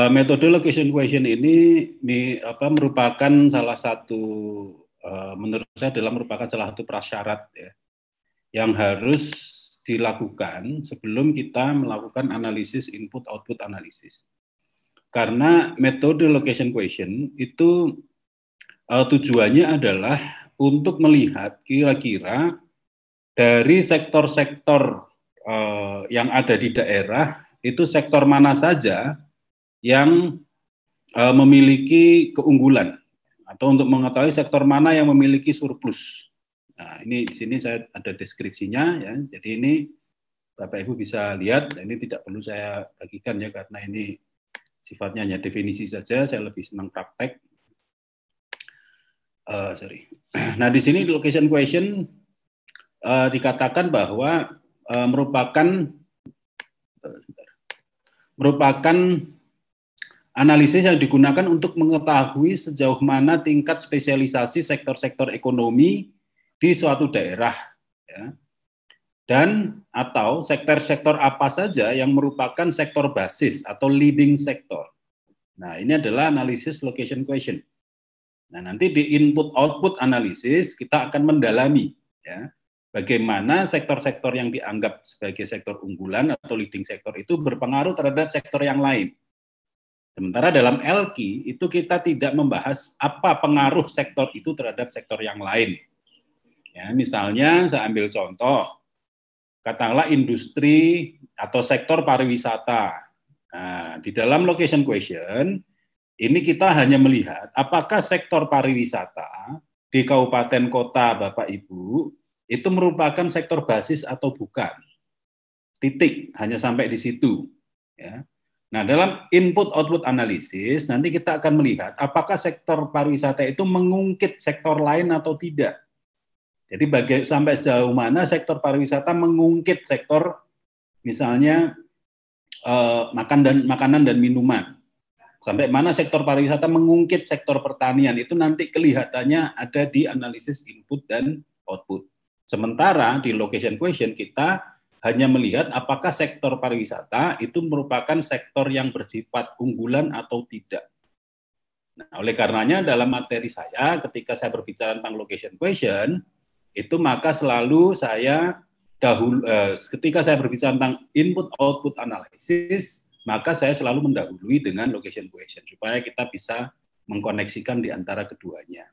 Metode location question ini merupakan salah satu, menurut saya merupakan salah satu prasyarat ya, yang harus dilakukan sebelum kita melakukan analisis input-output analisis. Karena metode location question itu tujuannya adalah untuk melihat kira-kira dari sektor-sektor yang ada di daerah, itu sektor mana saja yang memiliki keunggulan, atau untuk mengetahui sektor mana yang memiliki surplus. Nah, ini di sini saya ada deskripsinya ya. Jadi ini Bapak Ibu bisa lihat, ini tidak perlu saya bagikan ya karena ini sifatnya hanya definisi saja, saya lebih senang praktek. Nah, di sini location question dikatakan bahwa merupakan analisis yang digunakan untuk mengetahui sejauh mana tingkat spesialisasi sektor-sektor ekonomi di suatu daerah, ya, dan atau sektor-sektor apa saja yang merupakan sektor basis atau leading sektor. Nah, ini adalah analisis location question. Nah, nanti di input-output analisis kita akan mendalami, ya, bagaimana sektor-sektor yang dianggap sebagai sektor unggulan atau leading sektor itu berpengaruh terhadap sektor yang lain. Sementara dalam LQ itu kita tidak membahas apa pengaruh sektor itu terhadap sektor yang lain. Ya, misalnya saya ambil contoh, katakanlah industri atau sektor pariwisata. Nah, di dalam location question, ini kita hanya melihat apakah sektor pariwisata di kabupaten kota Bapak Ibu itu merupakan sektor basis atau bukan. Titik, hanya sampai di situ. Ya. Nah, dalam input-output analisis, nanti kita akan melihat apakah sektor pariwisata itu mengungkit sektor lain atau tidak. Jadi sampai sejauh mana sektor pariwisata mengungkit sektor misalnya makanan dan minuman. Sampai mana sektor pariwisata mengungkit sektor pertanian, itu nanti kelihatannya ada di analisis input dan output. Sementara di location question kita hanya melihat apakah sektor pariwisata itu merupakan sektor yang bersifat unggulan atau tidak. Nah, oleh karenanya dalam materi saya, ketika saya berbicara tentang location question, itu maka selalu saya ketika saya berbicara tentang input-output analisis, maka saya selalu mendahului dengan location question supaya kita bisa mengkoneksikan di antara keduanya.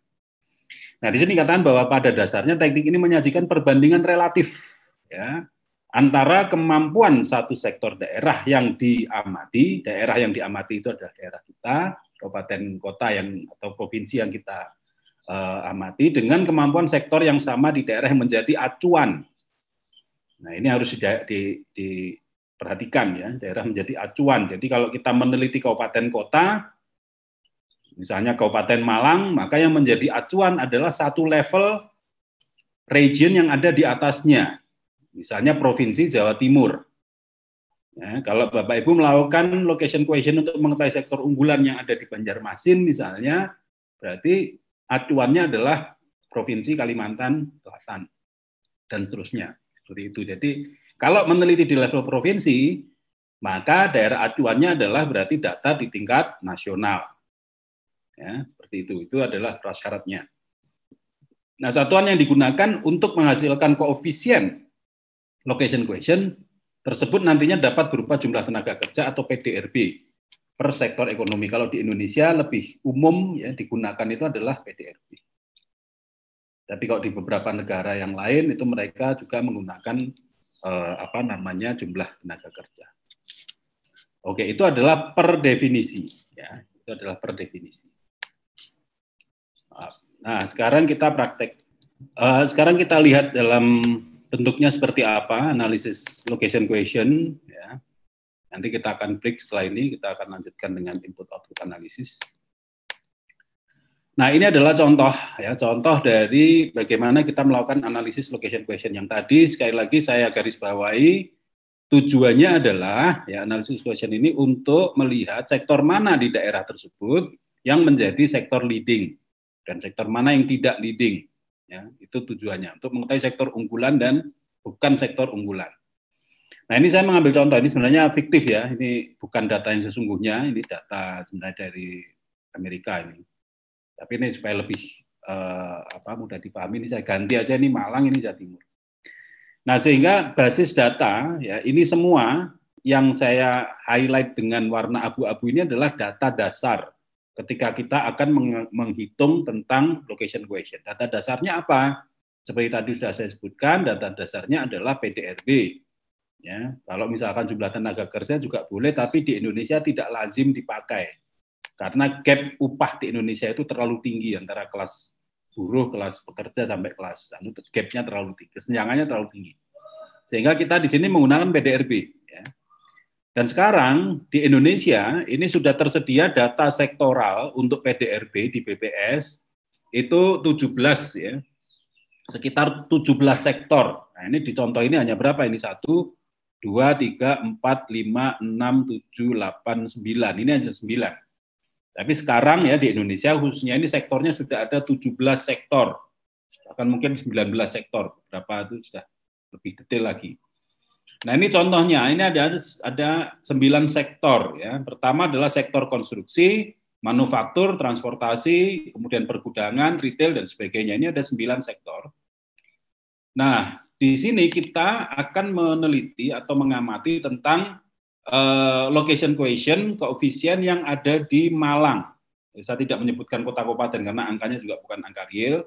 Nah, di sini dikatakan bahwa pada dasarnya teknik ini menyajikan perbandingan relatif ya antara kemampuan satu sektor daerah yang diamati itu adalah daerah kita, kabupaten kota atau provinsi yang kita amati dengan kemampuan sektor yang sama di daerah yang menjadi acuan. Nah, ini harus diperhatikan ya, daerah menjadi acuan. Jadi kalau kita meneliti kabupaten kota, misalnya Kabupaten Malang, maka yang menjadi acuan adalah satu level region yang ada di atasnya. Misalnya Provinsi Jawa Timur. Ya, kalau Bapak Ibu melakukan location question untuk mengetahui sektor unggulan yang ada di Banjarmasin misalnya, berarti acuannya adalah Provinsi Kalimantan Selatan dan seterusnya. Seperti itu. Jadi kalau meneliti di level provinsi, maka daerah acuannya adalah berarti data di tingkat nasional. Ya, seperti itu. Itu adalah prasyaratnya. Nah, satuan yang digunakan untuk menghasilkan koefisien location question tersebut nantinya dapat berupa jumlah tenaga kerja atau PDRB per sektor ekonomi. Kalau di Indonesia lebih umum ya digunakan itu adalah PDRB. Tapi kalau di beberapa negara yang lain itu mereka juga menggunakan jumlah tenaga kerja. Oke, itu adalah per definisi ya. Itu adalah per definisi. Nah, sekarang kita praktek. Sekarang kita lihat dalam bentuknya seperti apa analisis location question ya. Nanti kita akan break setelah ini, kita akan lanjutkan dengan input output analisis. Nah, ini adalah contoh dari bagaimana kita melakukan analisis location question yang tadi. Sekali lagi saya garis bawahi, tujuannya adalah ya analisis question ini untuk melihat sektor mana di daerah tersebut yang menjadi sektor leading dan sektor mana yang tidak leading. Ya, itu tujuannya untuk mengetahui sektor unggulan dan bukan sektor unggulan. Nah, ini saya mengambil contoh, ini sebenarnya fiktif ya, ini bukan data yang sesungguhnya, ini data sebenarnya dari Amerika ini. Tapi ini supaya lebih mudah dipahami, ini saya ganti aja, ini Malang, ini Jawa Timur. Nah, sehingga basis data, ya ini semua yang saya highlight dengan warna abu-abu ini adalah data dasar ketika kita akan menghitung tentang location cohesion. Data dasarnya apa? Seperti tadi sudah saya sebutkan, data dasarnya adalah PDRB. Ya, kalau misalkan jumlah tenaga kerja juga boleh, tapi di Indonesia tidak lazim dipakai. Karena gap upah di Indonesia itu terlalu tinggi antara kelas buruh, kelas pekerja sampai kelas gapnya terlalu tinggi, kesenjangannya terlalu tinggi. Sehingga kita di sini menggunakan PDRB. Ya. Dan sekarang di Indonesia ini sudah tersedia data sektoral untuk PDRB di BPS itu 17 ya. Sekitar 17 sektor. Nah, ini di contoh ini hanya berapa ini? 1 2 3 4 5 6 7 8 9. Ini hanya 9. Tapi sekarang ya di Indonesia khususnya ini sektornya sudah ada 17 sektor. Bahkan mungkin 19 sektor. Berapa itu sudah lebih detail lagi. Nah, ini contohnya, ini ada 9 sektor ya. Pertama adalah sektor konstruksi, manufaktur, transportasi, kemudian pergudangan, retail dan sebagainya. Ini ada 9 sektor. Nah, di sini kita akan meneliti atau mengamati tentang location cohesion, koefisien yang ada di Malang. Saya tidak menyebutkan kota kabupaten karena angkanya juga bukan angka real.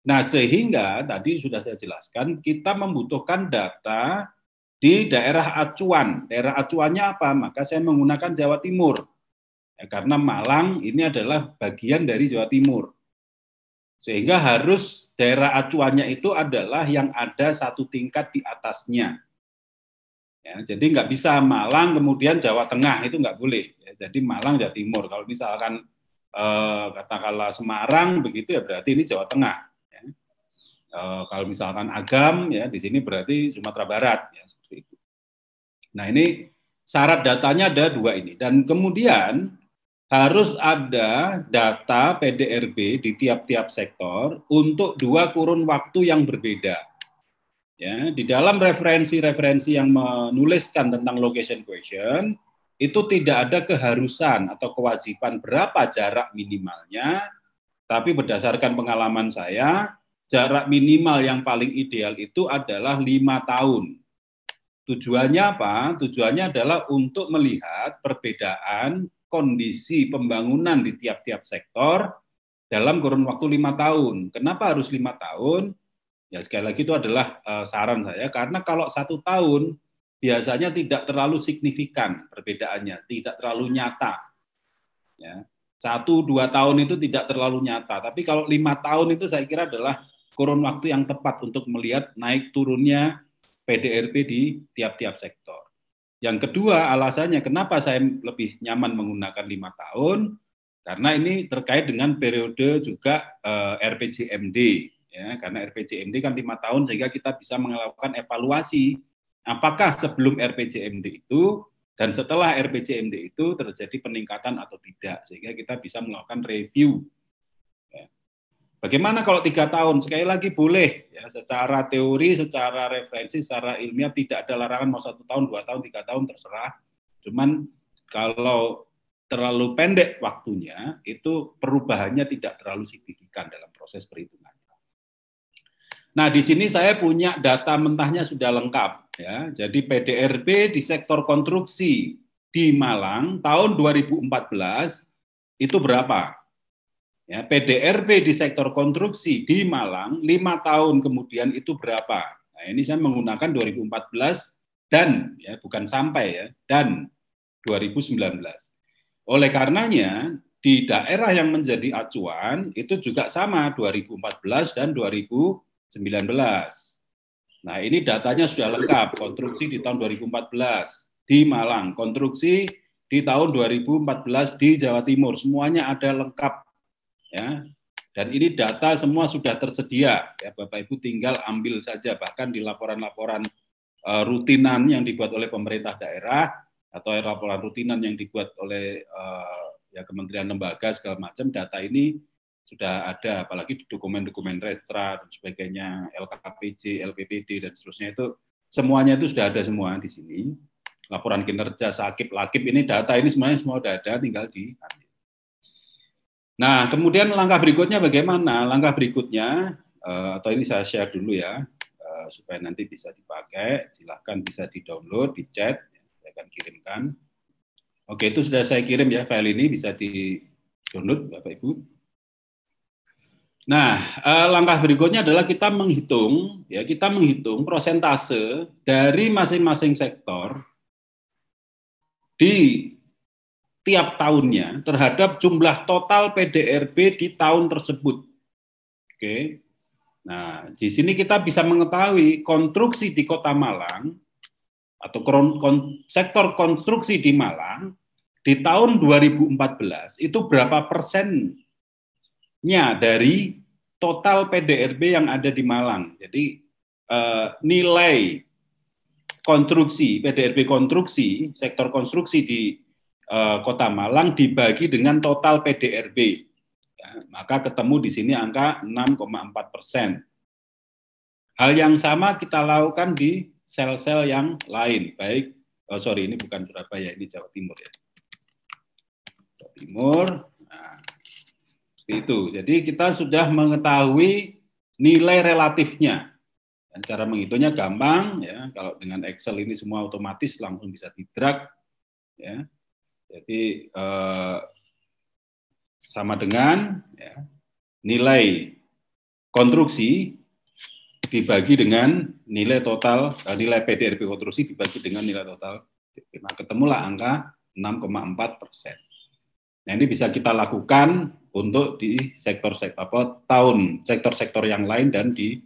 Nah, sehingga tadi sudah saya jelaskan, kita membutuhkan data di daerah acuan. Daerah acuannya apa? Maka saya menggunakan Jawa Timur. Ya, karena Malang ini adalah bagian dari Jawa Timur. Sehingga harus daerah acuannya itu adalah yang ada satu tingkat di atasnya. Ya, jadi nggak bisa Malang kemudian Jawa Tengah, itu nggak boleh. Ya, jadi Malang, Jawa Timur. Kalau misalkan katakanlah Semarang, begitu ya berarti ini Jawa Tengah. Ya. Kalau misalkan Agam, ya di sini berarti Sumatera Barat. Ya, seperti itu. Nah, ini syarat datanya ada 2 ini. Dan kemudian harus ada data PDRB di tiap-tiap sektor untuk 2 kurun waktu yang berbeda. Ya, di dalam referensi-referensi yang menuliskan tentang location cohesion, itu tidak ada keharusan atau kewajiban berapa jarak minimalnya, tapi berdasarkan pengalaman saya, jarak minimal yang paling ideal itu adalah 5 tahun. Tujuannya apa? Tujuannya adalah untuk melihat perbedaan kondisi pembangunan di tiap-tiap sektor dalam kurun waktu 5 tahun. Kenapa harus 5 tahun? Ya sekali lagi itu adalah saran saya, karena kalau 1 tahun biasanya tidak terlalu signifikan perbedaannya, tidak terlalu nyata. Ya. 1-2 tahun itu tidak terlalu nyata, tapi kalau 5 tahun itu saya kira adalah kurun waktu yang tepat untuk melihat naik turunnya PDRB di tiap-tiap sektor. Yang kedua, alasannya kenapa saya lebih nyaman menggunakan 5 tahun, karena ini terkait dengan periode juga RPJMD. Ya, karena RPJMD kan 5 tahun sehingga kita bisa melakukan evaluasi apakah sebelum RPJMD itu dan setelah RPJMD itu terjadi peningkatan atau tidak, sehingga kita bisa melakukan review. Ya. Bagaimana kalau 3 tahun? Sekali lagi boleh, ya, secara teori, secara referensi, secara ilmiah tidak ada larangan mau 1 tahun, 2 tahun, 3 tahun terserah. Cuman kalau terlalu pendek waktunya, itu perubahannya tidak terlalu signifikan dalam proses perhitungan. Nah, di sini saya punya data mentahnya sudah lengkap. Ya. Jadi PDRB di sektor konstruksi di Malang tahun 2014 itu berapa? Ya, PDRB di sektor konstruksi di Malang 5 tahun kemudian itu berapa? Nah, ini saya menggunakan 2014 dan, ya, bukan sampai ya, dan 2019. Oleh karenanya, di daerah yang menjadi acuan itu juga sama 2014 dan 2019. Nah, ini datanya sudah lengkap. Konstruksi di tahun 2014 di Malang, konstruksi di tahun 2014 di Jawa Timur, semuanya ada lengkap. Ya. Dan ini data semua sudah tersedia. Ya, Bapak Ibu tinggal ambil saja, bahkan di laporan-laporan rutinan yang dibuat oleh pemerintah daerah atau laporan rutinan yang dibuat oleh ya, kementerian lembaga segala macam, data ini sudah ada, apalagi di dokumen-dokumen Restra dan sebagainya, LKPJ, LPPD dan seterusnya itu semuanya itu sudah ada semua di sini. Laporan kinerja, sakip, lakip, ini data ini semuanya semua sudah ada, tinggal diambil. Nah, kemudian langkah berikutnya bagaimana? Langkah berikutnya, atau ini saya share dulu ya, supaya nanti bisa dipakai, silahkan bisa di-download, di-chat, saya akan kirimkan. Oke, itu sudah saya kirim ya, file ini bisa di-download Bapak Ibu. Nah, langkah berikutnya adalah kita menghitung prosentase dari masing-masing sektor di tiap tahunnya terhadap jumlah total PDRB di tahun tersebut. Oke. Nah, di sini kita bisa mengetahui konstruksi di Kota Malang atau sektor konstruksi di Malang di tahun 2014 itu berapa persennya dari total PDRB yang ada di Malang. Jadi nilai konstruksi, PDRB konstruksi, sektor konstruksi di Kota Malang dibagi dengan total PDRB. Ya, maka ketemu di sini angka 6,4%. Hal yang sama kita lakukan di sel-sel yang lain, baik, ini bukan Surabaya, ini Jawa Timur ya. Jawa Timur, nah, seperti itu. Jadi kita sudah mengetahui nilai relatifnya. Dan cara menghitungnya gampang, ya. Kalau dengan Excel ini semua otomatis langsung bisa di-drag, ya. Jadi sama dengan ya, nilai konstruksi dibagi dengan nilai total, nilai PDRB konstruksi dibagi dengan nilai total. Nah, ketemulah angka 6,4%. Nah, ini bisa kita lakukan untuk di sektor-sektor yang lain dan di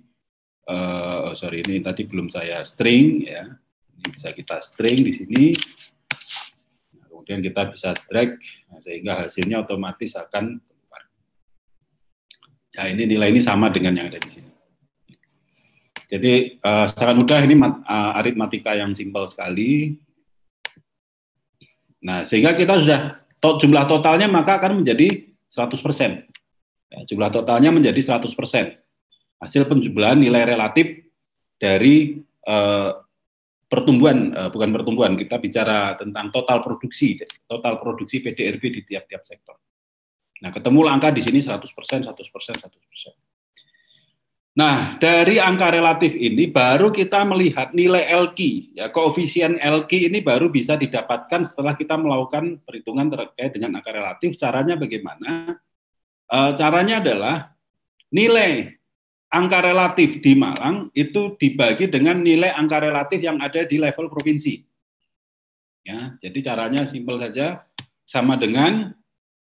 ini tadi belum saya string ya. Ini bisa kita string di sini. Nah, kemudian kita bisa drag sehingga hasilnya otomatis akan keluar. Ya, ini nilai ini sama dengan yang ada di sini. Jadi sangat mudah, ini aritmatika yang simpel sekali. Nah, sehingga kita sudah jumlah totalnya maka akan menjadi 100%. Ya, jumlah totalnya menjadi 100%. Hasil penjumlahan nilai relatif dari pertumbuhan, bukan pertumbuhan, kita bicara tentang total produksi PDRB di tiap-tiap sektor. Nah, ketemu angka di sini 100%. Nah, dari angka relatif ini baru kita melihat nilai LQ, ya, koefisien LQ ini baru bisa didapatkan setelah kita melakukan perhitungan terkait dengan angka relatif. Caranya bagaimana? Caranya adalah nilai angka relatif di Malang itu dibagi dengan nilai angka relatif yang ada di level provinsi. Ya, jadi caranya simpel saja, sama dengan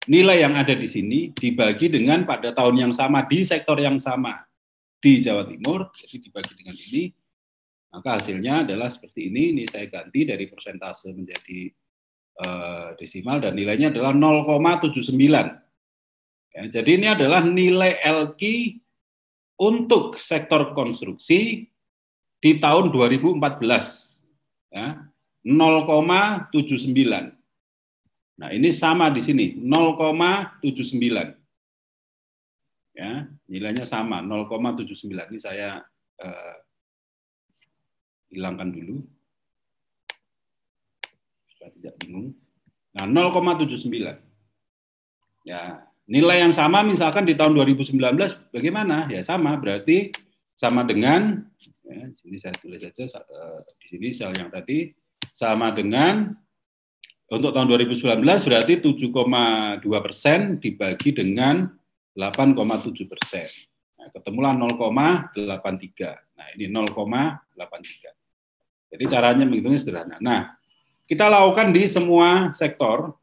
nilai yang ada di sini dibagi dengan pada tahun yang sama di sektor yang sama di Jawa Timur, jadi dibagi dengan ini, maka hasilnya adalah seperti ini. Ini saya ganti dari persentase menjadi desimal dan nilainya adalah 0,79. Ya, jadi ini adalah nilai LQ untuk sektor konstruksi di tahun 2014, ya, 0,79. Nah, ini sama di sini, 0,79. Ya, nilainya sama, 0,79. Ini saya hilangkan dulu, supaya tidak bingung. Nah, 0,79. Ya, nilai yang sama misalkan di tahun 2019 bagaimana? Ya sama, berarti sama dengan, ya, sini saya tulis saja di sini sel yang tadi sama dengan untuk tahun 2019 berarti 7,2% dibagi dengan 8,7%. Nah, ketemulah 0,83. Nah, ini 0,83. Jadi caranya menghitungnya sederhana. Nah, kita lakukan di semua sektor.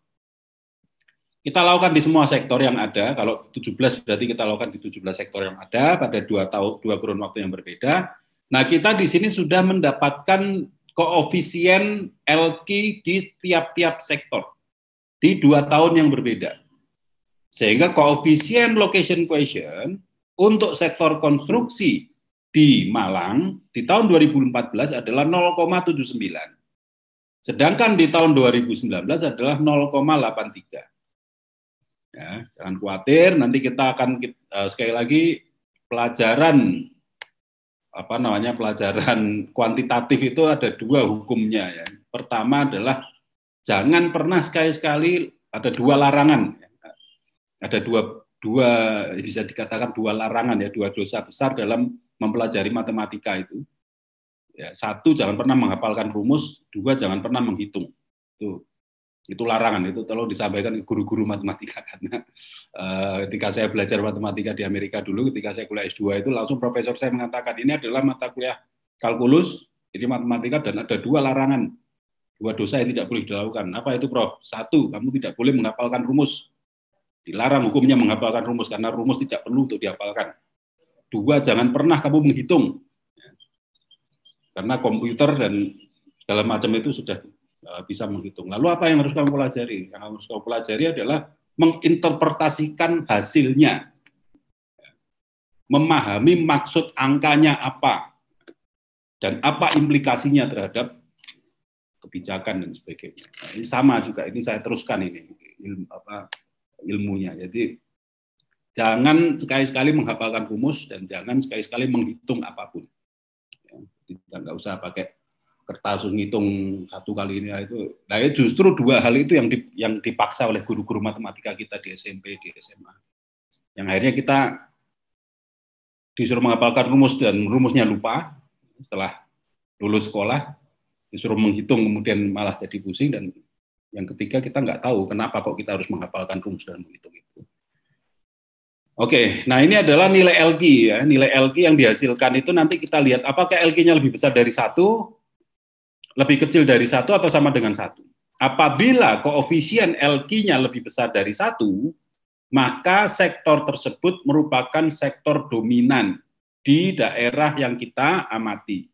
Kita lakukan di semua sektor yang ada. Kalau 17 berarti kita lakukan di 17 sektor yang ada pada dua kurun waktu yang berbeda. Nah, kita di sini sudah mendapatkan koefisien LQ di tiap-tiap sektor di 2 tahun yang berbeda. Sehingga koefisien location quotient untuk sektor konstruksi di Malang di tahun 2014 adalah 0,79. Sedangkan di tahun 2019 adalah 0,83. Ya, jangan khawatir, nanti kita akan sekali lagi pelajaran pelajaran kuantitatif itu ada dua hukumnya ya. Pertama adalah jangan pernah sekali-sekali ada dua larangan. Ada dua bisa dikatakan dua larangan ya, dua dosa besar dalam mempelajari matematika itu. Ya, satu, jangan pernah menghafalkan rumus, dua, jangan pernah menghitung. Itu larangan, itu tolong disampaikan ke guru-guru matematika, karena ketika saya belajar matematika di Amerika dulu, ketika saya kuliah S2 itu langsung profesor saya mengatakan ini adalah mata kuliah kalkulus, jadi matematika, dan ada dua larangan, dua dosa yang tidak boleh dilakukan. Apa itu, Prof? Satu, kamu tidak boleh menghafalkan rumus. Dilarang hukumnya menghafalkan rumus, karena rumus tidak perlu untuk dihafalkan. Dua, jangan pernah kamu menghitung. Karena komputer dan segala macam itu sudah bisa menghitung. Lalu apa yang harus kamu pelajari? Yang harus kamu pelajari adalah menginterpretasikan hasilnya. Memahami maksud angkanya apa. Dan apa implikasinya terhadap kebijakan dan sebagainya. Nah, ini sama juga, ini saya teruskan ini ilmunya. Jadi jangan sekali-sekali menghafalkan rumus dan jangan sekali-sekali menghitung apapun. Kita nggak usah pakai kertas ngitung satu kali ini itu. Nah, justru dua hal itu yang dipaksa oleh guru-guru matematika kita di SMP, di SMA. Yang akhirnya kita disuruh menghafalkan rumus dan rumusnya lupa setelah lulus sekolah, disuruh menghitung kemudian malah jadi pusing, dan yang ketiga kita nggak tahu kenapa kok kita harus menghafalkan rumus dan menghitung itu. Oke, nah ini adalah nilai LQ ya. Nilai LQ yang dihasilkan itu nanti kita lihat apakah LQ-nya lebih besar dari 1, lebih kecil dari 1, atau sama dengan 1. Apabila koefisien LQ-nya lebih besar dari 1, maka sektor tersebut merupakan sektor dominan di daerah yang kita amati.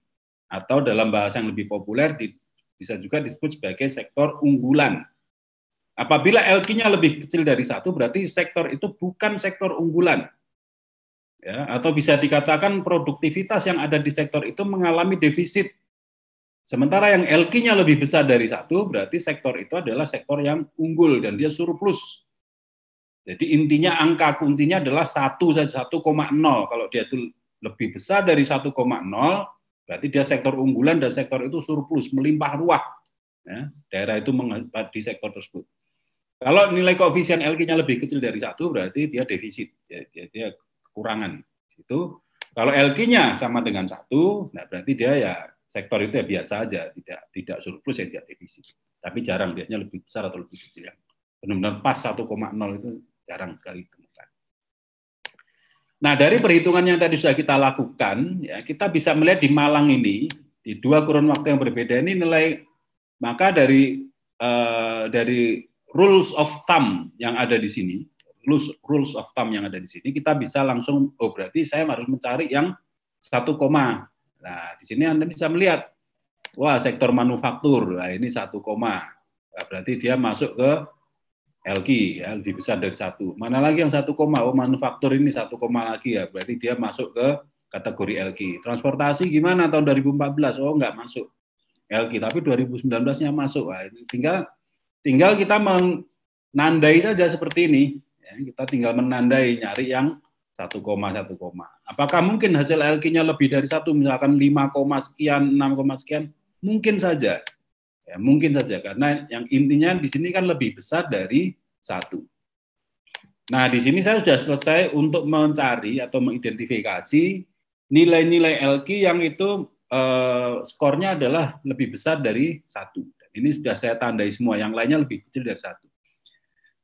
Atau dalam bahasa yang lebih populer bisa juga disebut sebagai sektor unggulan. Apabila LQ-nya lebih kecil dari 1, berarti sektor itu bukan sektor unggulan. Ya, atau bisa dikatakan produktivitas yang ada di sektor itu mengalami defisit. Sementara yang LQ-nya lebih besar dari 1, berarti sektor itu adalah sektor yang unggul dan dia surplus. Jadi intinya angka kuncinya adalah 1 saja, 1,0. Kalau dia itu lebih besar dari 1,0, berarti dia sektor unggulan dan sektor itu surplus, melimpah ruah. Ya, daerah itu di sektor tersebut. Kalau nilai koefisien LQ-nya lebih kecil dari 1, berarti dia defisit, dia kekurangan. Itu kalau LQ-nya sama dengan 1, nah berarti dia ya sektor itu ya biasa aja, tidak surplus ya tidak defisit. Tapi jarang dia lebih besar atau lebih kecil, yang benar-benar pas 1,0 itu jarang sekali ditemukan. Nah, dari perhitungan yang tadi sudah kita lakukan, ya kita bisa melihat di Malang ini di 2 kurun waktu yang berbeda ini nilai, maka dari rules of thumb yang ada di sini, rules of thumb yang ada di sini, kita bisa langsung, oh berarti saya harus mencari yang 1, nah di sini Anda bisa melihat, wah sektor manufaktur, nah ini 1, nah, berarti dia masuk ke LQ ya, lebih besar dari 1. Mana lagi yang 1, oh manufaktur ini 1, lagi ya, berarti dia masuk ke kategori LQ. Transportasi gimana tahun 2014? Oh enggak masuk LQ, tapi 2019-nya masuk. Nah, ini tinggal kita menandai saja seperti ini. Ya, kita tinggal menandai, nyari yang 1, 1. Apakah mungkin hasil LQ-nya lebih dari 1, misalkan 5, sekian, 6, sekian? Mungkin saja. Ya, mungkin saja, karena yang intinya di sini kan lebih besar dari 1. Nah, di sini saya sudah selesai untuk mencari atau mengidentifikasi nilai-nilai LQ yang itu skornya adalah lebih besar dari 1. Dan ini sudah saya tandai semua, yang lainnya lebih kecil dari 1.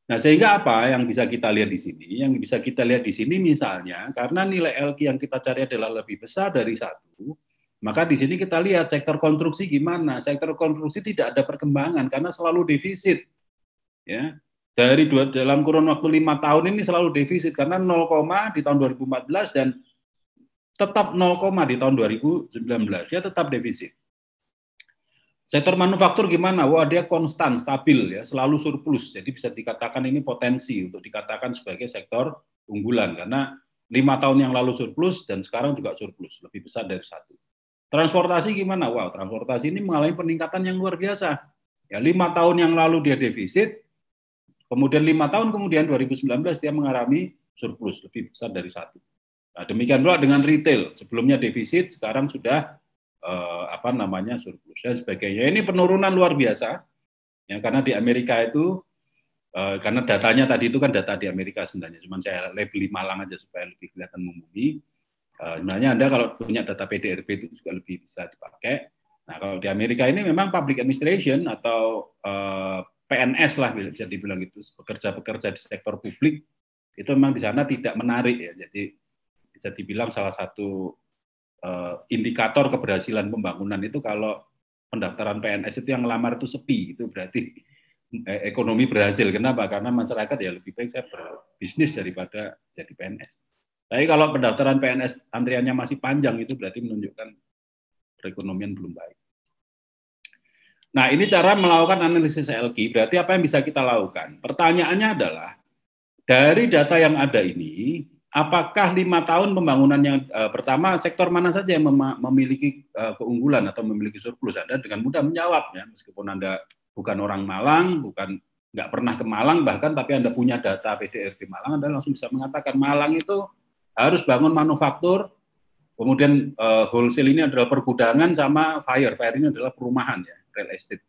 Nah, sehingga apa yang bisa kita lihat di sini? Yang bisa kita lihat di sini misalnya, karena nilai LQ yang kita cari adalah lebih besar dari 1, maka di sini kita lihat sektor konstruksi gimana. Sektor konstruksi tidak ada perkembangan karena selalu defisit. Ya. Dalam kurun waktu 5 tahun ini selalu defisit karena 0, di tahun 2014 dan tetap 0, di tahun 2019. Dia tetap defisit. Sektor manufaktur gimana? Wah, dia konstan, stabil ya, selalu surplus. Jadi bisa dikatakan ini potensi untuk dikatakan sebagai sektor unggulan karena 5 tahun yang lalu surplus dan sekarang juga surplus, lebih besar dari 1. Transportasi gimana? Wow, transportasi ini mengalami peningkatan yang luar biasa. Ya, 5 tahun yang lalu dia defisit, Kemudian 5 tahun kemudian 2019 dia mengalami surplus lebih besar dari 1. Nah, demikian pula dengan retail, sebelumnya defisit, sekarang sudah surplus dan sebagainya. Ini penurunan luar biasa, ya, karena di Amerika itu, karena datanya tadi itu kan data di Amerika sebenarnya, cuma saya labeli Malang aja supaya lebih kelihatan mumpuni. Sebenarnya Anda kalau punya data PDRB itu juga lebih bisa dipakai. Nah, kalau di Amerika ini memang public administration atau PNS lah bisa dibilang itu, pekerja-pekerja di sektor publik itu memang di sana tidak menarik ya. Jadi bisa dibilang salah satu indikator keberhasilan pembangunan itu kalau pendaftaran PNS itu yang ngelamar itu sepi, itu berarti ekonomi berhasil. Kenapa? Karena masyarakat ya lebih baik saya berbisnis daripada jadi PNS. Tapi kalau pendaftaran PNS antriannya masih panjang, itu berarti menunjukkan perekonomian belum baik. Nah, ini cara melakukan analisis LQ. Berarti apa yang bisa kita lakukan? Pertanyaannya adalah, dari data yang ada ini, apakah 5 tahun pembangunan yang pertama, sektor mana saja yang memiliki keunggulan atau memiliki surplus? Anda dengan mudah menjawabnya, meskipun Anda bukan orang Malang, nggak pernah ke Malang bahkan, tapi Anda punya data PDRB Malang, Anda langsung bisa mengatakan Malang itu harus bangun manufaktur, kemudian wholesale ini adalah pergudangan, sama fire ini adalah perumahan ya, real estate.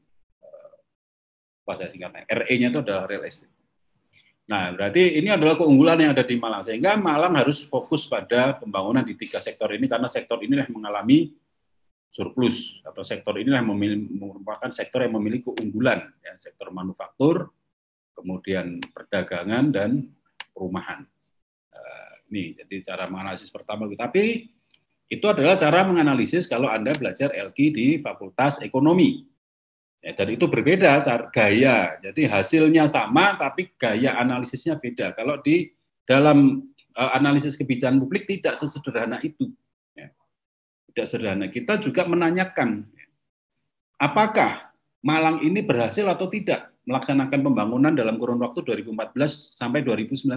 Apa saya singkatnya, RE-nya itu adalah real estate. Nah, berarti ini adalah keunggulan yang ada di Malang, sehingga Malang harus fokus pada pembangunan di 3 sektor ini, karena sektor inilah yang mengalami surplus, atau sektor inilah yang merupakan sektor yang memiliki keunggulan, ya, sektor manufaktur, kemudian perdagangan, dan perumahan. Ini jadi cara menganalisis pertama. Tapi itu adalah cara menganalisis kalau Anda belajar LQ di Fakultas Ekonomi. Ya, dan itu berbeda gaya. Jadi hasilnya sama, tapi gaya analisisnya beda. Kalau di dalam analisis kebijakan publik tidak sesederhana itu. Ya. Tidak sederhana. Kita juga menanyakan, apakah Malang ini berhasil atau tidak melaksanakan pembangunan dalam kurun waktu 2014 sampai 2019.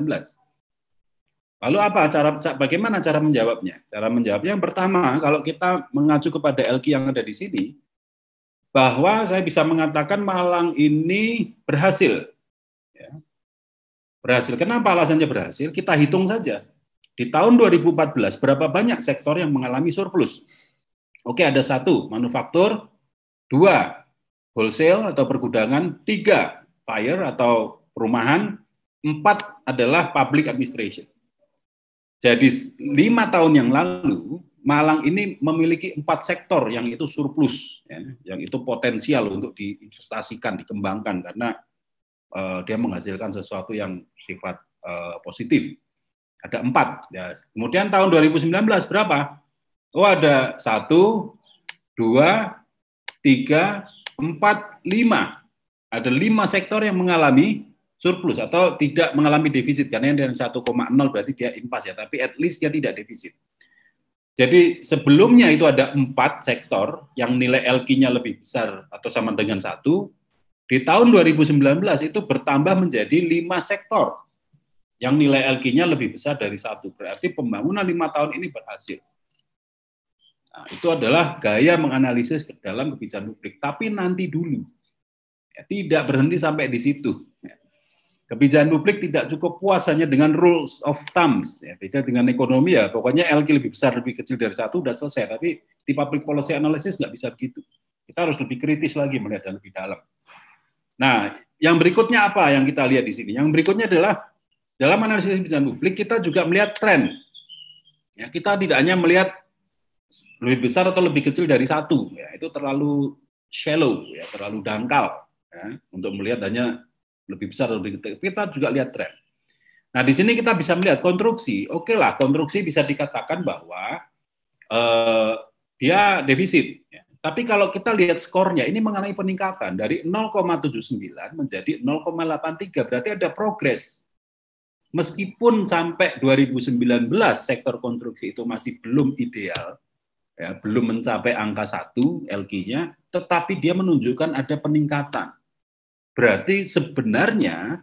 Lalu bagaimana cara menjawabnya? Cara menjawabnya yang pertama, kalau kita mengacu kepada LQ yang ada di sini, bahwa saya bisa mengatakan Malang ini berhasil. Ya. Berhasil. Kenapa alasannya berhasil? Kita hitung saja. Di tahun 2014, berapa banyak sektor yang mengalami surplus? Oke, ada 1, manufaktur, 2, wholesale atau pergudangan, 3, fire atau perumahan, 4 adalah public administration. Jadi 5 tahun yang lalu, Malang ini memiliki 4 sektor yang itu surplus, ya, yang itu potensial untuk diinvestasikan, dikembangkan, karena dia menghasilkan sesuatu yang sifat positif. Ada 4. Ya. Kemudian tahun 2019 berapa? Oh, ada 1, 2, 3, 4, 5. Ada 5 sektor yang mengalami surplus atau tidak mengalami defisit, karena yang dari 1,0 berarti dia impas ya, tapi at least dia tidak defisit. Jadi sebelumnya itu ada 4 sektor yang nilai LQ-nya lebih besar atau sama dengan 1. Di tahun 2019 itu bertambah menjadi 5 sektor yang nilai LQ-nya lebih besar dari 1. Berarti pembangunan 5 tahun ini berhasil. Nah, itu adalah gaya menganalisis ke dalam kebijakan publik. Tapi nanti dulu, ya, tidak berhenti sampai di situ. Ya. Kebijakan publik tidak cukup puas hanya dengan rules of thumbs, ya, beda dengan ekonomi ya, pokoknya LQ lebih besar, lebih kecil dari 1, udah selesai. Tapi di public policy analysis nggak bisa begitu. Kita harus lebih kritis lagi melihat dan lebih dalam. Nah, yang berikutnya apa yang kita lihat di sini? Yang berikutnya adalah dalam analisis kebijakan publik kita juga melihat tren. Ya, kita tidak hanya melihat lebih besar atau lebih kecil dari 1, ya, itu terlalu shallow, ya, terlalu dangkal, ya, untuk melihat hanya lebih besar atau lebih kecil. Kita juga lihat tren. Nah, di sini kita bisa melihat konstruksi. Oke lah, konstruksi bisa dikatakan bahwa dia defisit. Ya. Tapi kalau kita lihat skornya, ini mengalami peningkatan dari 0,79 menjadi 0,83. Berarti ada progres. Meskipun sampai 2019 sektor konstruksi itu masih belum ideal, ya, belum mencapai angka 1 LQ-nya, tetapi dia menunjukkan ada peningkatan. Berarti sebenarnya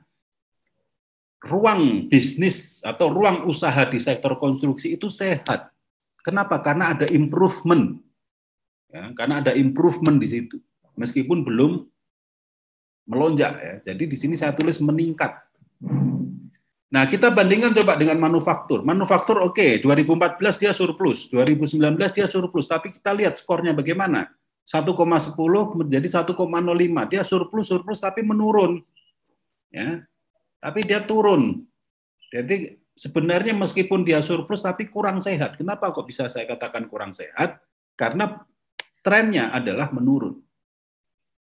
ruang bisnis atau ruang usaha di sektor konstruksi itu sehat. Kenapa? Karena ada improvement. Ya, karena ada improvement di situ. Meskipun belum melonjak ya. Jadi di sini saya tulis meningkat. Nah, kita bandingkan coba dengan manufaktur. Manufaktur oke, 2014 dia surplus, 2019 dia surplus, tapi kita lihat skornya bagaimana. 1,10 menjadi 1,05. Dia surplus tapi menurun. Ya. Tapi dia turun. Jadi sebenarnya meskipun dia surplus tapi kurang sehat. Kenapa kok bisa saya katakan kurang sehat? Karena trennya adalah menurun.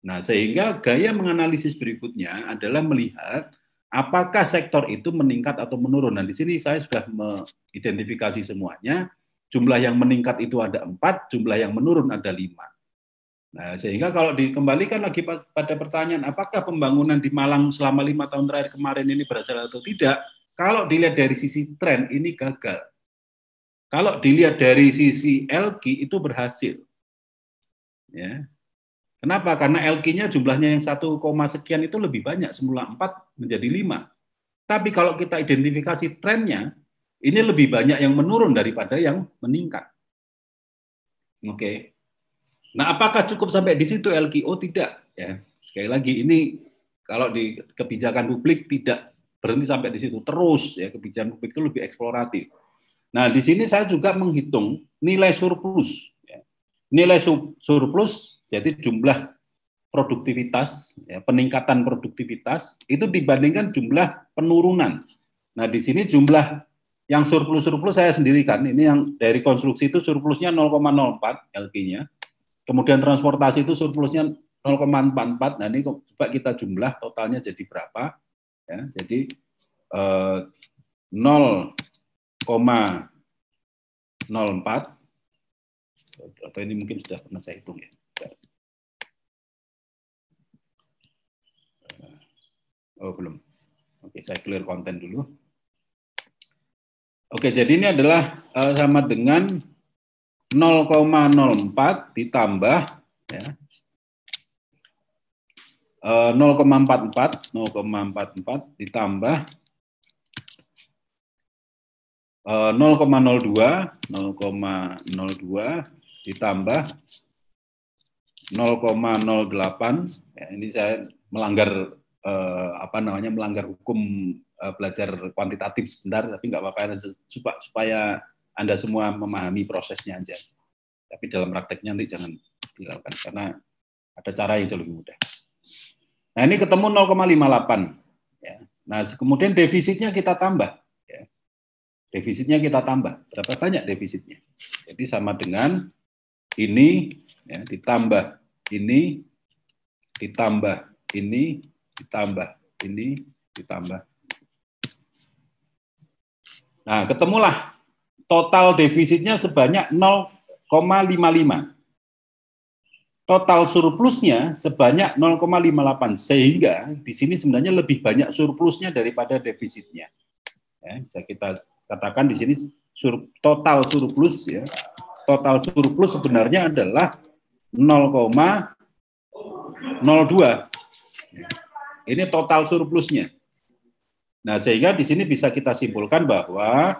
Nah, sehingga gaya menganalisis berikutnya adalah melihat apakah sektor itu meningkat atau menurun. Nah, di sini saya sudah mengidentifikasi semuanya. Jumlah yang meningkat itu ada 4, jumlah yang menurun ada 5. Nah, sehingga kalau dikembalikan lagi pada pertanyaan, apakah pembangunan di Malang selama 5 tahun terakhir kemarin ini berhasil atau tidak? Kalau dilihat dari sisi tren, ini gagal. Kalau dilihat dari sisi LQ, itu berhasil. Ya. Kenapa? Karena LQ-nya jumlahnya yang 1, sekian itu lebih banyak, semula 4 menjadi 5. Tapi kalau kita identifikasi trennya, ini lebih banyak yang menurun daripada yang meningkat. Oke. Nah, apakah cukup sampai di situ LQ? Tidak. Ya. Sekali lagi, ini kalau di kebijakan publik tidak berhenti sampai di situ. Terus, ya, kebijakan publik itu lebih eksploratif. Nah, di sini saya juga menghitung nilai surplus. Ya. Nilai surplus, jadi jumlah produktivitas, ya, peningkatan produktivitas itu dibandingkan jumlah penurunan. Nah, di sini jumlah yang surplus saya sendirikan. Ini yang dari konstruksi itu surplusnya 0,04 LQ-nya. Kemudian transportasi itu surplusnya 0,44. Nah, ini coba kita jumlah totalnya jadi berapa? Ya, jadi 0,04 atau ini mungkin sudah pernah saya hitung ya. Oh, belum. Oke, saya clear konten dulu. Oke, jadi ini adalah sama dengan 0,04 ditambah ya, 0,44 ditambah 0,02 ditambah 0,08. Ya, ini saya melanggar melanggar hukum belajar kuantitatif sebentar, tapi nggak apa-apa, supaya Anda semua memahami prosesnya aja. Tapi dalam prakteknya nanti jangan dilakukan, karena ada cara yang jauh lebih mudah. Nah, ini ketemu 0,58. Ya. Nah, kemudian defisitnya kita tambah. Ya. Defisitnya kita tambah. Berapa banyak defisitnya? Jadi sama dengan ini, ya, ditambah ini, ditambah ini, ditambah ini, ditambah. Nah, ketemulah total defisitnya sebanyak 0,55. Total surplusnya sebanyak 0,58, sehingga di sini sebenarnya lebih banyak surplusnya daripada defisitnya. Ya, bisa kita katakan di sini total surplus, ya. Total surplus sebenarnya adalah 0,02. Ini total surplusnya. Nah, sehingga di sini bisa kita simpulkan bahwa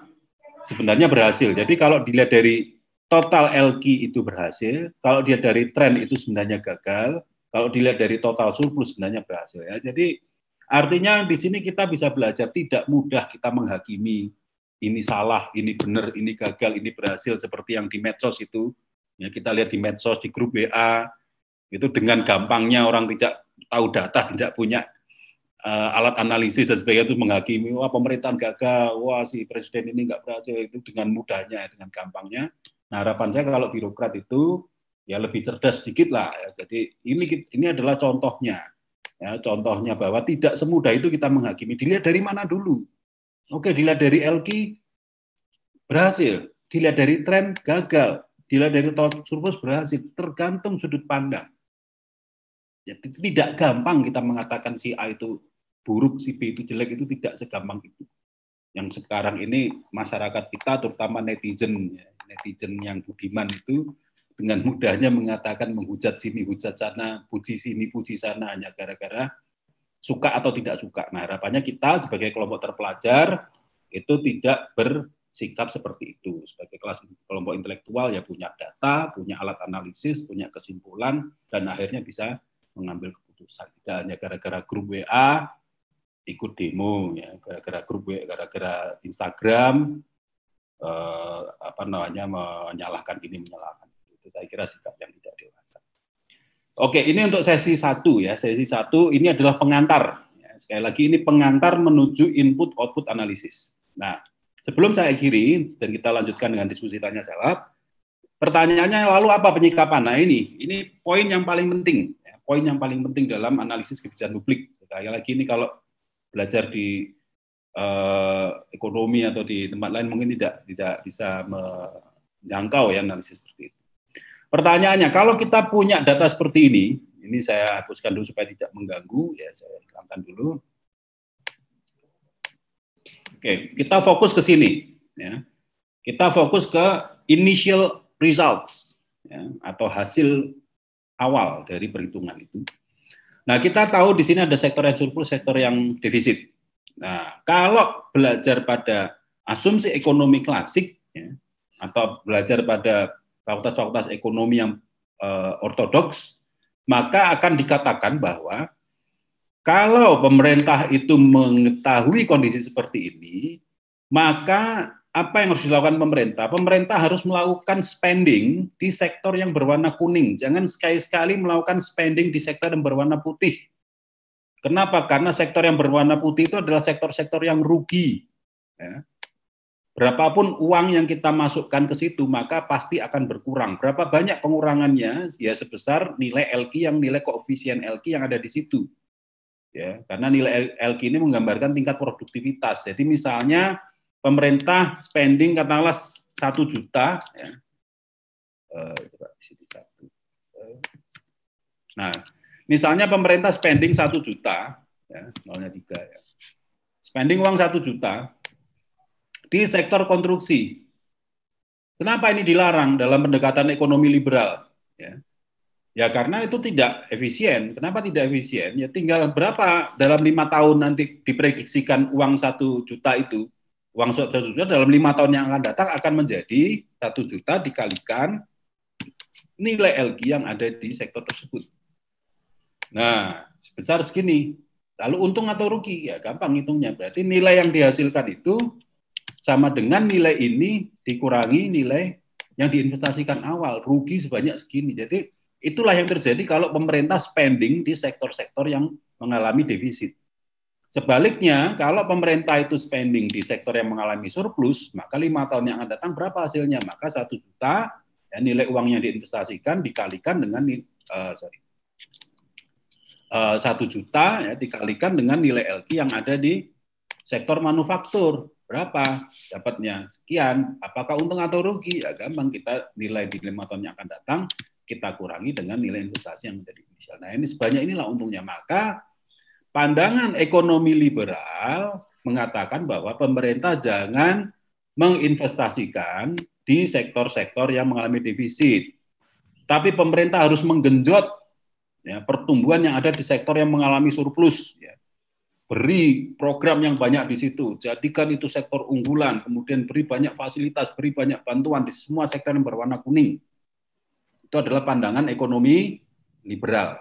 sebenarnya berhasil. Jadi kalau dilihat dari total LQ itu berhasil, kalau dilihat dari tren itu sebenarnya gagal, kalau dilihat dari total surplus sebenarnya berhasil. Ya. Jadi artinya di sini kita bisa belajar, tidak mudah kita menghakimi ini salah, ini benar, ini gagal, ini berhasil, seperti yang di medsos itu. Ya, kita lihat di medsos, di grup WA, itu dengan gampangnya orang tidak tahu data, tidak punya alat analisis dan sebagainya itu menghakimi, wah pemerintahan gagal, wah si presiden ini nggak berhasil, itu dengan mudahnya, dengan gampangnya. Nah, harapan saya kalau birokrat itu ya lebih cerdas sedikit lah. Ya. Jadi ini adalah contohnya, ya, contohnya bahwa tidak semudah itu kita menghakimi. Dilihat dari mana dulu? Oke, dilihat dari LQ berhasil, dilihat dari tren gagal, dilihat dari total surplus berhasil, tergantung sudut pandang. Ya, tidak gampang kita mengatakan si A itu buruk, si B itu jelek, itu tidak segampang itu. Yang sekarang ini masyarakat kita, terutama netizen yang budiman itu dengan mudahnya mengatakan, menghujat sini, hujat sana, puji sini, puji sana, hanya gara-gara suka atau tidak suka. Nah, harapannya kita sebagai kelompok terpelajar itu tidak bersikap seperti itu. Sebagai kelompok intelektual ya punya data, punya alat analisis, punya kesimpulan, dan akhirnya bisa mengambil keputusan. Tidak hanya gara-gara grup WA ikut demo, ya, gara-gara grup WA, gara-gara Instagram, menyalahkan ini, menyalahkan itu. Saya kira sikap yang tidak dewasa. Oke, ini untuk sesi 1 ya. Sesi 1 ini adalah pengantar. Ya, sekali lagi ini pengantar menuju input output analisis. Nah, sebelum saya akhiri dan kita lanjutkan dengan diskusi tanya jawab, pertanyaannya lalu apa penyikapan? Nah, ini poin yang paling penting, ya, poin yang paling penting dalam analisis kebijakan publik. Sekali lagi ini kalau belajar di ekonomi atau di tempat lain mungkin tidak bisa menjangkau ya analisis seperti itu. Pertanyaannya, kalau kita punya data seperti ini saya hapuskan dulu supaya tidak mengganggu, ya saya hilangkan dulu. Oke, kita fokus ke sini, ya. Kita fokus ke initial results, ya, atau hasil awal dari perhitungan itu. Nah, kita tahu di sini ada sektor yang surplus, sektor yang defisit. Nah, kalau belajar pada asumsi ekonomi klasik, ya, atau belajar pada fakultas-fakultas ekonomi yang ortodoks, maka akan dikatakan bahwa kalau pemerintah itu mengetahui kondisi seperti ini, maka apa yang harus dilakukan pemerintah? Pemerintah harus melakukan spending di sektor yang berwarna kuning. Jangan sekali-sekali melakukan spending di sektor yang berwarna putih. Kenapa? Karena sektor yang berwarna putih itu adalah sektor-sektor yang rugi. Ya. Berapapun uang yang kita masukkan ke situ, maka pasti akan berkurang. Berapa banyak pengurangannya? Ya sebesar nilai LQ yang nilai koefisien LQ yang ada di situ. Ya, karena nilai LQ ini menggambarkan tingkat produktivitas. Jadi misalnya pemerintah spending katakanlah 1 juta. Ya. Nah, misalnya pemerintah spending 1 juta, ya, 0,3 ya. Spending uang 1 juta di sektor konstruksi. Kenapa ini dilarang dalam pendekatan ekonomi liberal? Ya, ya karena itu tidak efisien. Kenapa tidak efisien? Ya tinggal berapa dalam 5 tahun nanti diprediksikan uang 1 juta itu, uang 1 juta dalam 5 tahun yang akan datang akan menjadi 1 juta dikalikan nilai LQ yang ada di sektor tersebut. Nah, sebesar segini. Lalu untung atau rugi? Ya gampang hitungnya. Berarti nilai yang dihasilkan itu sama dengan nilai ini dikurangi nilai yang diinvestasikan awal. Rugi sebanyak segini. Jadi itulah yang terjadi kalau pemerintah spending di sektor-sektor yang mengalami defisit. Sebaliknya, kalau pemerintah itu spending di sektor yang mengalami surplus, maka 5 tahun yang akan datang berapa hasilnya? Maka 1 juta ya, nilai uang yang diinvestasikan dikalikan dengan 1 juta ya, dikalikan dengan nilai LQ yang ada di sektor manufaktur. Berapa dapatnya? Sekian. Apakah untung atau rugi? Ya gampang, kita nilai di 5 tahun yang akan datang, kita kurangi dengan nilai investasi yang menjadi inisial. Nah ini sebanyak inilah untungnya. Maka pandangan ekonomi liberal mengatakan bahwa pemerintah jangan menginvestasikan di sektor-sektor yang mengalami defisit. Tapi pemerintah harus menggenjot ya, pertumbuhan yang ada di sektor yang mengalami surplus. Ya. Beri program yang banyak di situ, jadikan itu sektor unggulan, kemudian beri banyak fasilitas, beri banyak bantuan di semua sektor yang berwarna kuning. Itu adalah pandangan ekonomi liberal.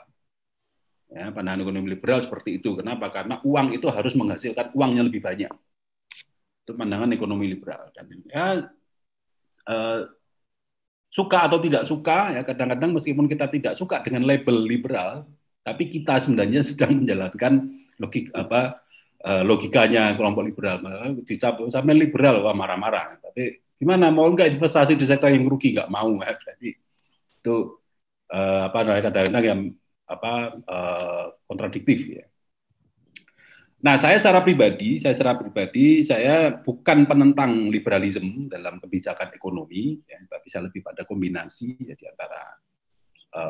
Ya, pandangan ekonomi liberal seperti itu. Kenapa? Karena uang itu harus menghasilkan uangnya lebih banyak. Itu pandangan ekonomi liberal. Dan ya, suka atau tidak suka, ya kadang-kadang meskipun kita tidak suka dengan label liberal, tapi kita sebenarnya sedang menjalankan logikanya kelompok liberal. Dicap sampai liberal, wah marah-marah. Tapi gimana, mau nggak investasi di sektor yang rugi? Nggak mau. Ya. Jadi itu kadang-kadang yang kontradiktif ya. Nah, saya secara pribadi saya bukan penentang liberalisme dalam kebijakan ekonomi, ya, bisa lebih pada kombinasi ya, di antara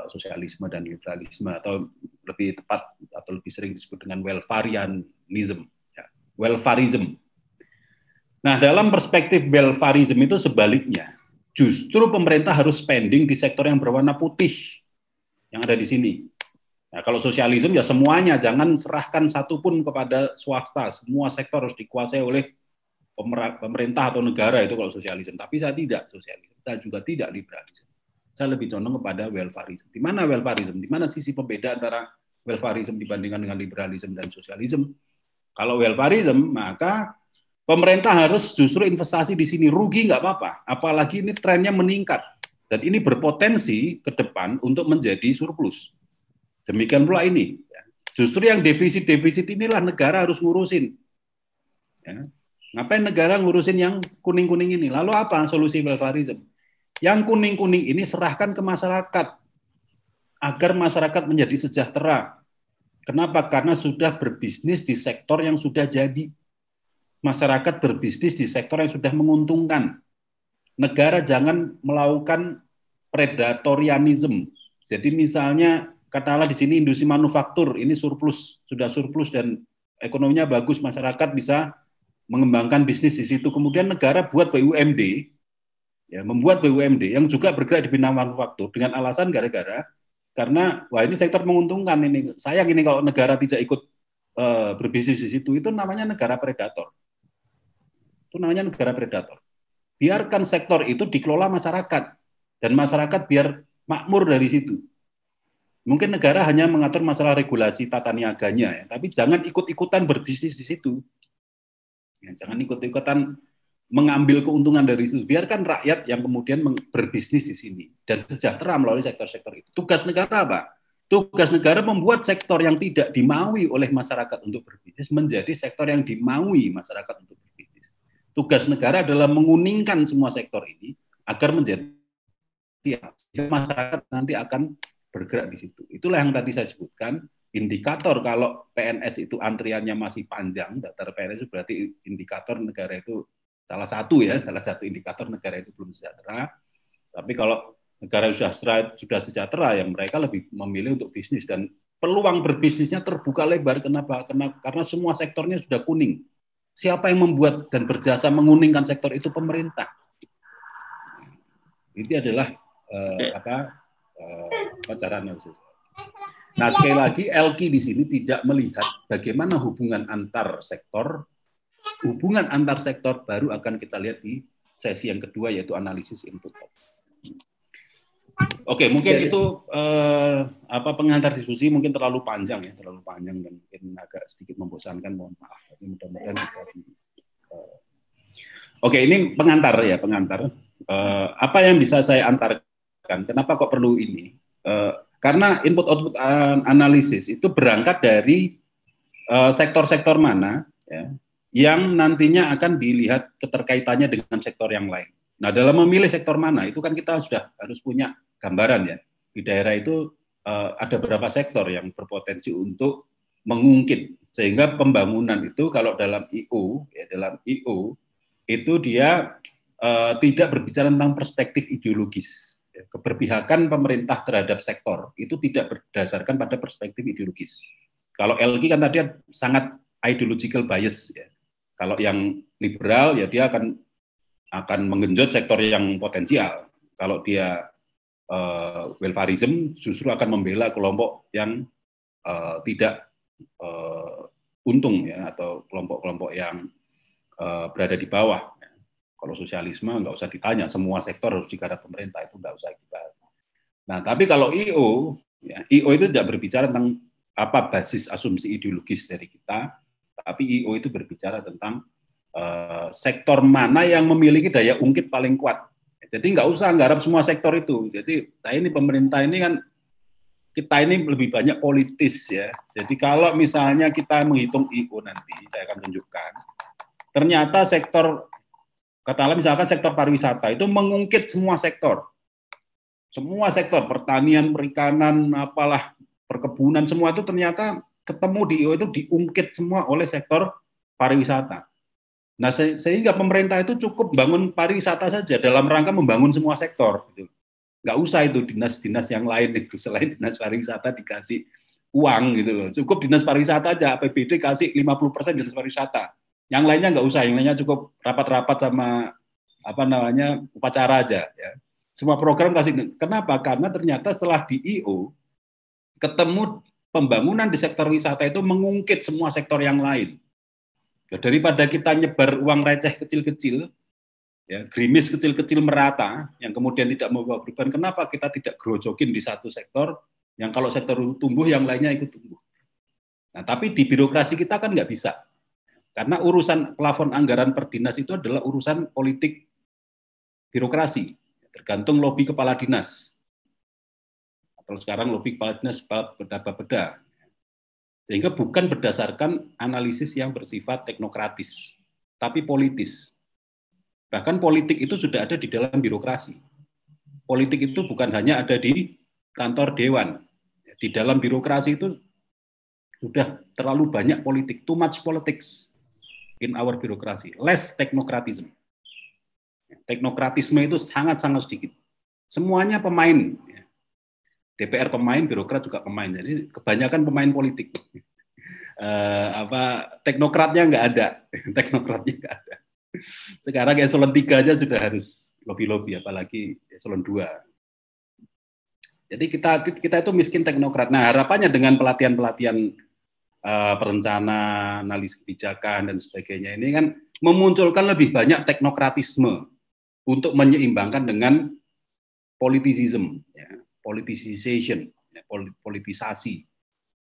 sosialisme dan liberalisme, atau lebih tepat atau lebih sering disebut dengan welfareanism, ya, welfarism. Nah, dalam perspektif welfarism itu sebaliknya, justru pemerintah harus spending di sektor yang berwarna putih yang ada di sini. Nah, kalau sosialisme ya semuanya, jangan serahkan satupun kepada swasta, semua sektor harus dikuasai oleh pemerintah atau negara, itu kalau sosialisme. Tapi saya tidak sosialisme, saya juga tidak liberalisme. Saya lebih condong kepada welfarisme. Di mana welfarisme? Di mana sisi pembeda antara welfarism dibandingkan dengan liberalism dan sosialisme. Kalau welfarism, maka pemerintah harus justru investasi di sini, rugi nggak apa-apa, apalagi ini trennya meningkat dan ini berpotensi ke depan untuk menjadi surplus. Demikian pula ini, justru yang defisit inilah negara harus ngurusin. Ya. Ngapain negara ngurusin yang kuning-kuning ini? Lalu apa solusi welfarism? Yang kuning-kuning ini serahkan ke masyarakat agar masyarakat menjadi sejahtera. Kenapa? Karena sudah berbisnis di sektor yang sudah jadi. Masyarakat berbisnis di sektor yang sudah menguntungkan. Negara jangan melakukan predatorianism. Jadi misalnya katakanlah di sini industri manufaktur ini surplus, sudah surplus dan ekonominya bagus, masyarakat bisa mengembangkan bisnis di situ. Kemudian negara buat BUMD, ya, membuat BUMD yang juga bergerak di bidang manufaktur dengan alasan karena wah ini sektor menguntungkan ini. Sayang ini kalau negara tidak ikut berbisnis di situ, itu namanya negara predator. Itu namanya negara predator. Biarkan sektor itu dikelola masyarakat dan masyarakat biar makmur dari situ. Mungkin negara hanya mengatur masalah regulasi tata niaganya, ya, tapi jangan ikut-ikutan berbisnis di situ. Ya, jangan ikut-ikutan mengambil keuntungan dari situ. Biarkan rakyat yang kemudian berbisnis di sini dan sejahtera melalui sektor-sektor itu. Tugas negara apa? Tugas negara membuat sektor yang tidak dimaui oleh masyarakat untuk berbisnis menjadi sektor yang dimaui masyarakat untuk berbisnis. Tugas negara adalah menguningkan semua sektor ini agar menjadi masyarakat nanti akan bergerak di situ. Itulah yang tadi saya sebutkan, indikator kalau PNS itu antriannya masih panjang, daftar PNS itu berarti indikator negara itu salah satu indikator negara itu belum sejahtera. Tapi kalau negara sudah sejahtera, ya mereka lebih memilih untuk bisnis dan peluang berbisnisnya terbuka lebar. Kenapa? Karena semua sektornya sudah kuning. Siapa yang membuat dan berjasa menguningkan sektor itu? Pemerintah. Itu adalah cara analisis. Nah, sekali lagi Elki di sini tidak melihat bagaimana hubungan antar sektor. Hubungan antar sektor baru akan kita lihat di sesi yang kedua, yaitu analisis input. Oke, mungkin itu pengantar diskusi mungkin terlalu panjang dan mungkin agak sedikit membosankan, mohon maaf. Tapi mudah-mudahan bisa Oke, ini pengantar. Apa yang bisa saya antarkan? Kenapa kok perlu ini? Karena input-output analisis itu berangkat dari sektor-sektor mana ya, yang nantinya akan dilihat keterkaitannya dengan sektor yang lain. Nah, dalam memilih sektor mana, itu kan kita sudah harus punya gambaran ya. Di daerah itu ada beberapa sektor yang berpotensi untuk mengungkit. Sehingga pembangunan itu kalau dalam IO, itu dia tidak berbicara tentang perspektif ideologis. Keberpihakan pemerintah terhadap sektor itu tidak berdasarkan pada perspektif ideologis. Kalau LQ kan tadi sangat ideological bias ya. Kalau yang liberal ya dia akan menggenjot sektor yang potensial. Kalau dia welfarism justru akan membela kelompok yang tidak untung ya, atau kelompok-kelompok yang berada di bawah. Kalau sosialisme nggak usah ditanya, semua sektor harus digarap pemerintah, itu nggak usah dibahas. Nah, tapi kalau IO, ya, IO itu tidak berbicara tentang apa basis asumsi ideologis dari kita, tapi IO itu berbicara tentang sektor mana yang memiliki daya ungkit paling kuat. Jadi nggak usah nggarap semua sektor itu. Jadi nah ini pemerintah ini kan kita ini lebih banyak politis ya. Jadi kalau misalnya kita menghitung IO nanti, saya akan tunjukkan, ternyata sektor katakanlah misalkan sektor pariwisata itu mengungkit semua sektor, pertanian, perikanan, apalah, perkebunan, semua itu ternyata ketemu di IO itu diungkit semua oleh sektor pariwisata. Nah, sehingga pemerintah itu cukup bangun pariwisata saja dalam rangka membangun semua sektor. Gitu. Nggak usah itu dinas-dinas yang lain itu, selain dinas pariwisata dikasih uang gitu loh. Cukup dinas pariwisata aja, APBD kasih 50% dinas pariwisata. Yang lainnya nggak usah, yang lainnya cukup rapat-rapat sama upacara aja. Ya. Semua program kasih. Kenapa? Karena ternyata setelah di IO ketemu pembangunan di sektor wisata itu mengungkit semua sektor yang lain. Ya, daripada kita nyebar uang receh kecil-kecil, ya, gerimis kecil-kecil merata, yang kemudian tidak membawa perubahan. Kenapa kita tidak grojokin di satu sektor Yang kalau sektor tumbuh, yang lainnya ikut tumbuh. Nah, tapi di birokrasi kita kan nggak bisa. Karena urusan plafon anggaran per dinas itu adalah urusan politik birokrasi. Tergantung lobby kepala dinas. Atau sekarang lobby kepala dinas beda-beda. Sehingga bukan berdasarkan analisis yang bersifat teknokratis, tapi politis. Bahkan politik itu sudah ada di dalam birokrasi. Politik itu bukan hanya ada di kantor dewan. Di dalam birokrasi itu sudah terlalu banyak politik, too much politics in our birokrasi, less technocratism. Teknokratisme itu sangat-sangat sedikit. Semuanya pemain. DPR pemain, birokrat juga pemain. Jadi kebanyakan pemain politik. Teknokratnya nggak ada. Teknokratnya nggak ada. Sekarang eselon 3 aja sudah harus lobby-lobby, apalagi eselon 2. Jadi kita itu miskin teknokrat. Nah, harapannya dengan pelatihan-pelatihan perencana, analisis kebijakan dan sebagainya ini kan memunculkan lebih banyak teknokratisme untuk menyeimbangkan dengan politisism, ya, politicization, ya, politisasi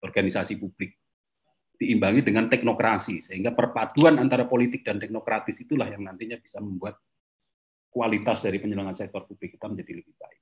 organisasi publik, diimbangi dengan teknokrasi, sehingga perpaduan antara politik dan teknokratis itulah yang nantinya bisa membuat kualitas dari penyelenggaraan sektor publik kita menjadi lebih baik.